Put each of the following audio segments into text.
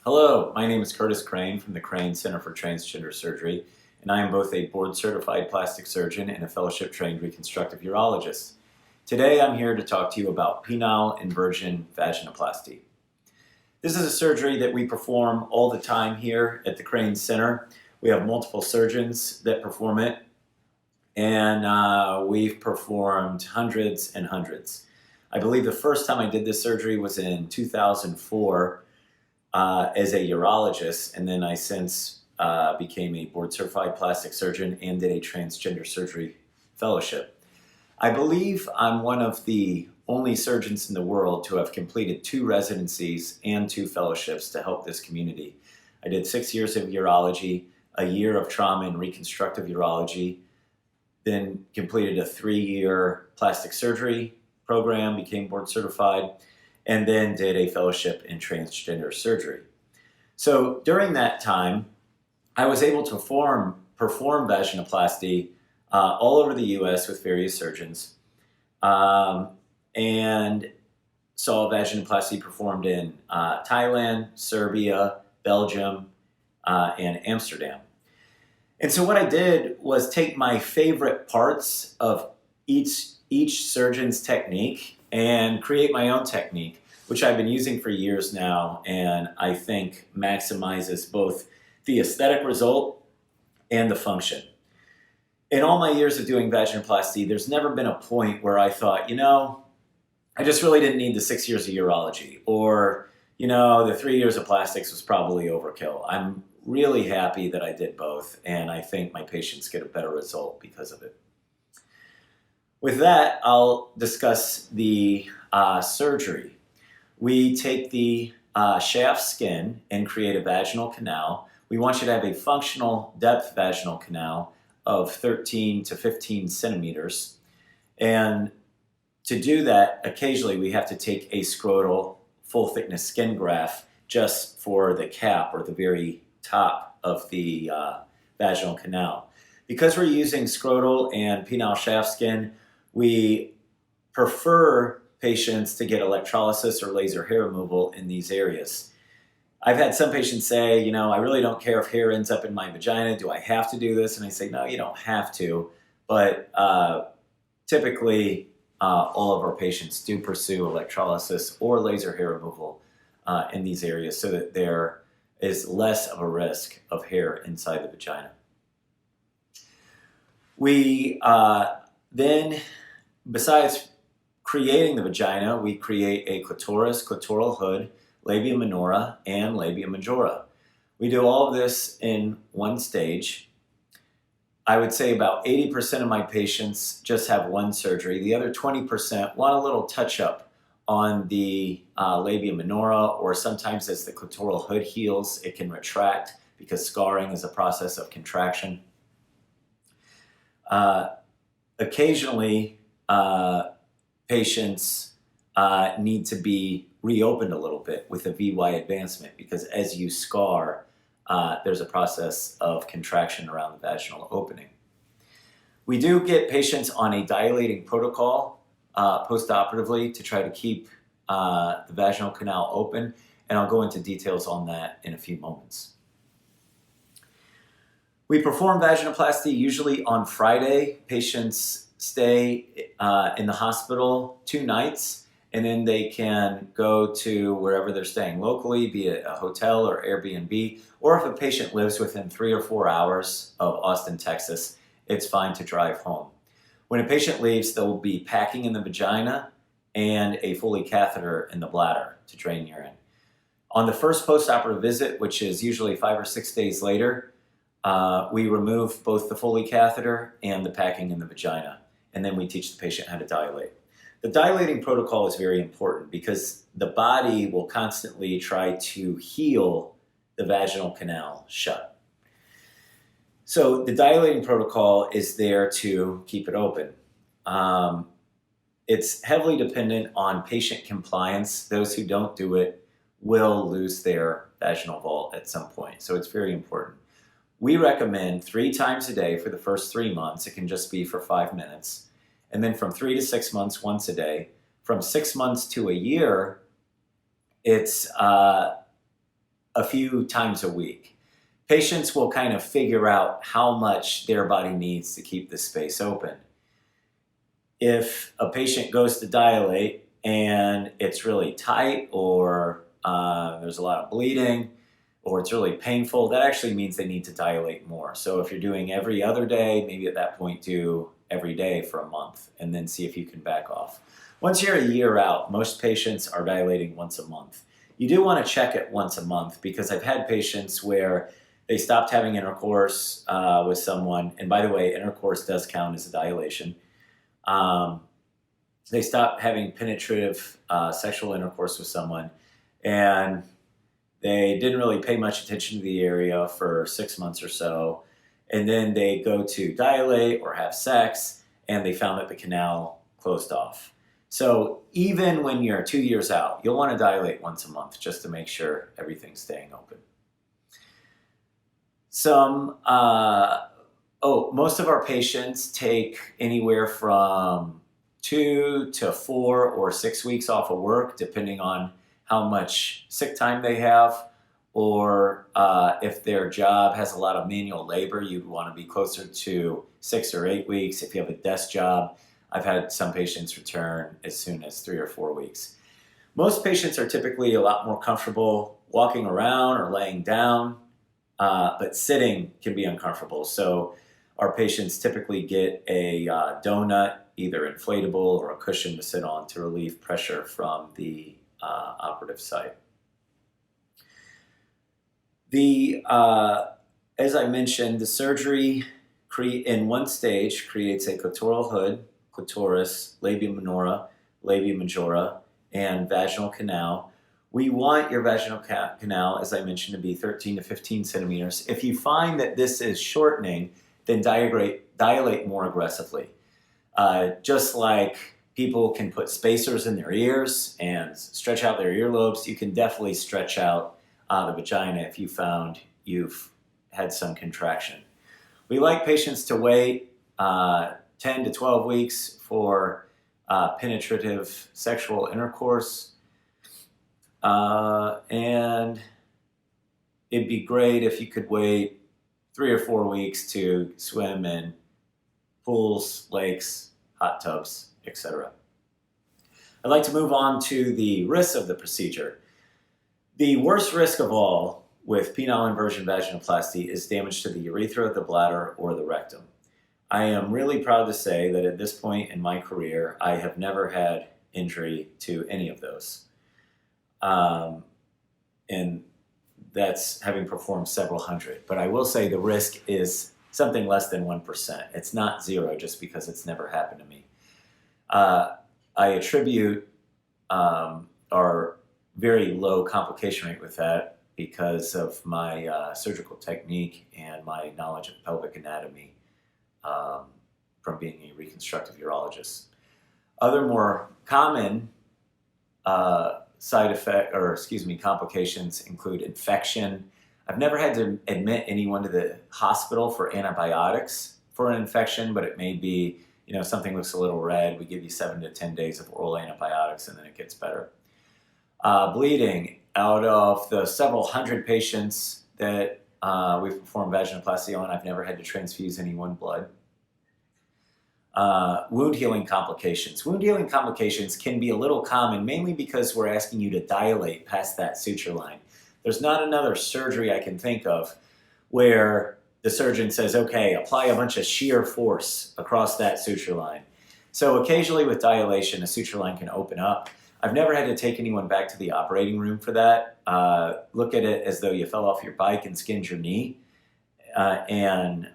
Hello, my name is Curtis Crane from the Crane Center for Transgender Surgery, and I am both a board-certified plastic surgeon and a fellowship-trained reconstructive urologist. Today I'm here to talk to you about penile inversion vaginoplasty. This is a surgery that we perform all the time here at the Crane Center. We have multiple surgeons that perform it, and we've performed hundreds and hundreds. I believe the first time I did this surgery was in 2004 as a urologist, and then I since became a board-certified plastic surgeon and did a transgender surgery fellowship. I believe I'm one of the only surgeons in the world to have completed 2 residencies and 2 fellowships to help this community. I did 6 years of urology, a year of trauma and reconstructive urology, then completed a 3-year plastic surgery program, became board certified, and then did a fellowship in transgender surgery. So during that time, I was able to perform vaginoplasty all over the US with various surgeons, and saw vaginoplasty performed in Thailand, Serbia, Belgium, and Amsterdam. And so what I did was take my favorite parts of each surgeon's technique and create my own technique, which I've been using for years now, and I think maximizes both the aesthetic result and the function. In all my years of doing vaginoplasty, there's never been a point where I thought, I just really didn't need the 6 years of urology, or, the 3 years of plastics was probably overkill. I'm really happy that I did both, and I think my patients get a better result because of it. With that, I'll discuss the surgery. We take the shaft skin and create a vaginal canal. We want you to have a functional depth vaginal canal of 13 to 15 centimeters. And to do that, occasionally we have to take a scrotal full thickness skin graft just for the cap or the very top of the vaginal canal. Because we're using scrotal and penile shaft skin, we prefer patients to get electrolysis or laser hair removal in these areas. I've had some patients say, I really don't care if hair ends up in my vagina. Do I have to do this? And I say, no, you don't have to. But typically, all of our patients do pursue electrolysis or laser hair removal in these areas so that there is less of a risk of hair inside the vagina. We then, besides creating the vagina, we create a clitoris, clitoral hood, labia minora, and labia majora. We do all of this in one stage. I would say about 80% of my patients just have one surgery. The other 20% want a little touch-up on the labia minora, or sometimes as the clitoral hood heals, it can retract because scarring is a process of contraction. Occasionally, patients need to be reopened a little bit with a VY advancement because as you scar, there's a process of contraction around the vaginal opening. We do get patients on a dilating protocol post-operatively to try to keep the vaginal canal open, and I'll go into details on that in a few moments. We perform vaginoplasty usually on Friday. Patients stay in the hospital 2 nights, and then they can go to wherever they're staying locally, be it a hotel or Airbnb, or if a patient lives within 3 or 4 hours of Austin, Texas, it's fine to drive home. When a patient leaves, they'll be packing in the vagina and a Foley catheter in the bladder to drain urine. On the first post-operative visit, which is usually 5 or 6 days later, we remove both the Foley catheter and the packing in the vagina, and then we teach the patient how to dilate. The dilating protocol is very important because the body will constantly try to heal the vaginal canal shut. So the dilating protocol is there to keep it open. It's heavily dependent on patient compliance. Those who don't do it will lose their vaginal vault at some point, so it's very important. We recommend 3 times a day for the first 3 months. It can just be for 5 minutes. And then from 3 to 6 months, once a day. From 6 months to a year, it's a a few times a week. Patients will kind of figure out how much their body needs to keep the space open. If a patient goes to dilate and it's really tight, or there's a lot of bleeding, or it's really painful, that actually means they need to dilate more. So if you're doing every other day, maybe at that point do every day for a month and then see if you can back off. Once you're a year out, most patients are dilating once a month. You do want to check it once a month, because I've had patients where they stopped having intercourse with someone, and by the way, intercourse does count as a dilation. They stopped having penetrative sexual intercourse with someone, and they didn't really pay much attention to the area for 6 months or so, and then they go to dilate or have sex, and they found that the canal closed off. So even when you're 2 years out, you'll want to dilate once a month just to make sure everything's staying open. Most of our patients take anywhere from 2 to 4 or 6 weeks off of work, depending on how much sick time they have, or if their job has a lot of manual labor, you'd want to be closer to 6 or 8 weeks. If you have a desk job, I've had some patients return as soon as 3 or 4 weeks. Most patients are typically a lot more comfortable walking around or laying down, but sitting can be uncomfortable. So our patients typically get a donut, either inflatable or a cushion to sit on, to relieve pressure from the operative site. As I mentioned, the surgery in one stage creates a clitoral hood, clitoris, labia minora, labia majora, and vaginal canal. We want your vaginal canal, as I mentioned, to be 13 to 15 centimeters. If you find that this is shortening, then dilate more aggressively. Just like people can put spacers in their ears and stretch out their earlobes, you can definitely stretch out the vagina if you found you've had some contraction. We like patients to wait 10 to 12 weeks for penetrative sexual intercourse. And it'd be great if you could wait 3 or 4 weeks to swim in pools, lakes, hot tubs, etc. I'd like to move on to the risks of the procedure. The worst risk of all with penile inversion vaginoplasty is damage to the urethra, the bladder, or the rectum. I am really proud to say that at this point in my career, I have never had injury to any of those. And that's having performed several hundred. But I will say the risk is something less than 1%. It's not zero just because it's never happened to me. I attribute our very low complication rate with that because of my surgical technique and my knowledge of pelvic anatomy from being a reconstructive urologist. Other more common complications include infection. I've never had to admit anyone to the hospital for antibiotics for an infection, but it may be, something looks a little red. We give you 7 to 10 days of oral antibiotics and then it gets better. Bleeding. Out of the several hundred patients that we've performed vaginoplasty on, I've never had to transfuse anyone blood. Wound healing complications. Wound healing complications can be a little common, mainly because we're asking you to dilate past that suture line. There's not another surgery I can think of where the surgeon says, okay, apply a bunch of shear force across that suture line. So occasionally with dilation, a suture line can open up. I've never had to take anyone back to the operating room for that. Look at it as though you fell off your bike and skinned your knee. And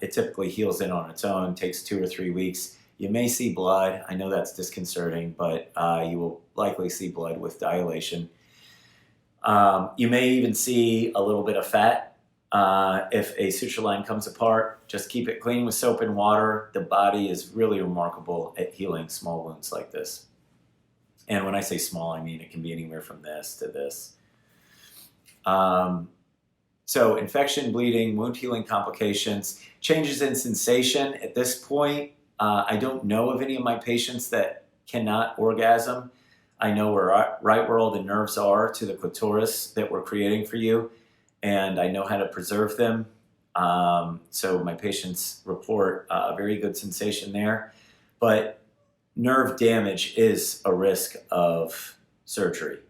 it typically heals in on its own, takes 2 or 3 weeks. You may see blood. I know that's disconcerting, but you will likely see blood with dilation. You may even see a little bit of fat. If a suture line comes apart, just keep it clean with soap and water. The body is really remarkable at healing small wounds like this. And when I say small, I mean it can be anywhere from this to this. So infection, bleeding, wound healing complications, changes in sensation. At this point, I don't know of any of my patients that cannot orgasm. I know right where all the nerves are to the clitoris that we're creating for you, and I know how to preserve them. So my patients report a very good sensation there. But nerve damage is a risk of surgery.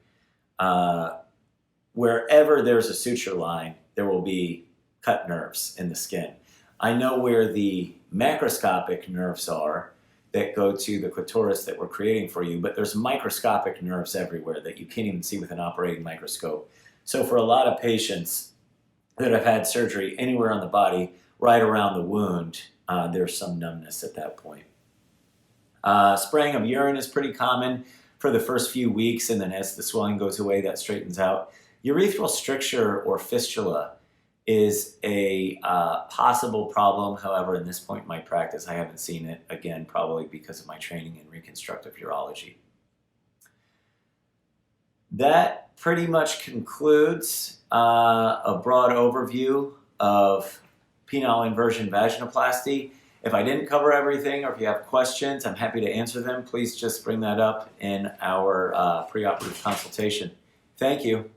Wherever there's a suture line, there will be cut nerves in the skin. I know where the macroscopic nerves are that go to the clitoris that we're creating for you, but there's microscopic nerves everywhere that you can't even see with an operating microscope. So for a lot of patients that have had surgery anywhere on the body, right around the wound, there's some numbness at that point. Spraying of urine is pretty common for the first few weeks, and then as the swelling goes away, that straightens out. Urethral stricture or fistula is a possible problem. However, in this point in my practice, I haven't seen it, again, probably because of my training in reconstructive urology. That pretty much concludes a broad overview of penile inversion vaginoplasty. If I didn't cover everything, or if you have questions, I'm happy to answer them. Please just bring that up in our preoperative consultation. Thank you.